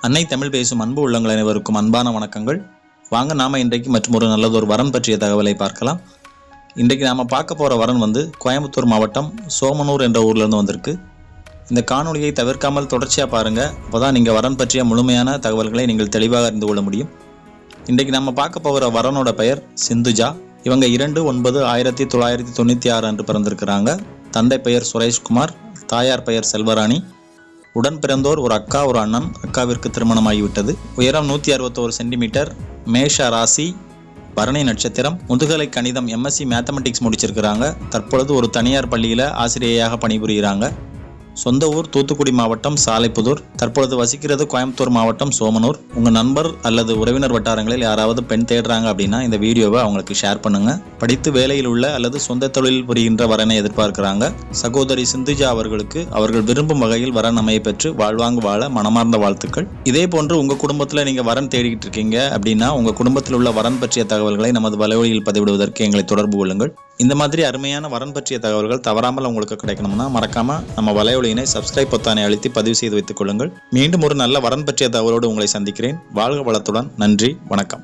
அன்னை தமிழ் பேசும் அன்பு உள்ளங்கள் அனைவருக்கும் அன்பான வணக்கங்கள். வாங்க நாம இன்றைக்கு மற்றும் ஒரு நல்லதொரு வரன் பற்றிய தகவலை பார்க்கலாம். இன்றைக்கு நாம பார்க்க போற வரன் கோயம்புத்தூர் மாவட்டம் சோமனூர் என்ற ஊர்ல இருந்து வந்திருக்கு. இந்த காணொலியை தவிர்க்காமல் தொடர்ச்சியா பாருங்க. அப்பதான் நீங்க வரன் பற்றிய முழுமையான தகவல்களை நீங்கள் தெளிவாக அறிந்து கொள்ள முடியும். இன்றைக்கு நம்ம பார்க்க போகிற வரனோட பெயர் சிந்துஜா. இவங்க 2/9/1996 அன்று பிறந்திருக்கிறாங்க. தந்தை பெயர் சுரேஷ்குமார், தாயார் பெயர் செல்வராணி. உடன் பிறந்தோர் ஒரு அக்கா ஒரு அண்ணன். அக்காவிற்கு திருமணமாகிவிட்டது. உயரம் 161 சென்டிமீட்டர். மேஷ ராசி, பரணி நட்சத்திரம். முதுகலை கணிதம் MSc மேத்தமெட்டிக்ஸ் முடிச்சிருக்கிறாங்க. தற்பொழுது ஒரு தனியார் பள்ளியில் ஆசிரியையாக பணிபுரிகிறாங்க. சொந்த ஊர் தூத்துக்குடி மாவட்டம் சாலைப்புதூர். தற்பொழுது வசிக்கிறது கோயம்புத்தூர் மாவட்டம் சோமனூர். உங்கள் நண்பர் அல்லது உறவினர் வட்டாரங்களில் யாராவது பெண் தேடுறாங்க அப்படின்னா இந்த வீடியோவை அவங்களுக்கு ஷேர் பண்ணுங்க. படித்து வேலையில் உள்ள அல்லது சொந்த தொழில் புரிகின்ற வரனை எதிர்பார்க்கிறாங்க. சகோதரி சிந்துஜா அவர்களுக்கு அவர்கள் விரும்பும் வகையில் வரன் அமைய பெற்று வாழ்வாங்கு வாழ மனமார்ந்த வாழ்த்துக்கள். இதே போன்று உங்க குடும்பத்தில் நீங்க வரன் தேடிக்கிட்டு இருக்கீங்க அப்படின்னா உங்க குடும்பத்தில் உள்ள வரன் பற்றிய தகவல்களை நமது வலைவழியில் பதிவிடுவதற்கு எங்களை தொடர்பு கொள்ளுங்கள். இந்த மாதிரி அருமையான வரன் பற்றிய தகவல்கள் தவறாமல் உங்களுக்கு கிடைக்கணும்னா மறக்காம நம்ம வலைவழியினை சப்ஸ்கிரைப் பொத்தானை அழுத்தி பதிவு செய்து வைத்துக் கொள்ளுங்கள். மீண்டும் ஒரு நல்ல வரன் பற்றிய தகவலோடு உங்களை சந்திக்கிறேன். வாழ்க வளத்துடன். நன்றி, வணக்கம்.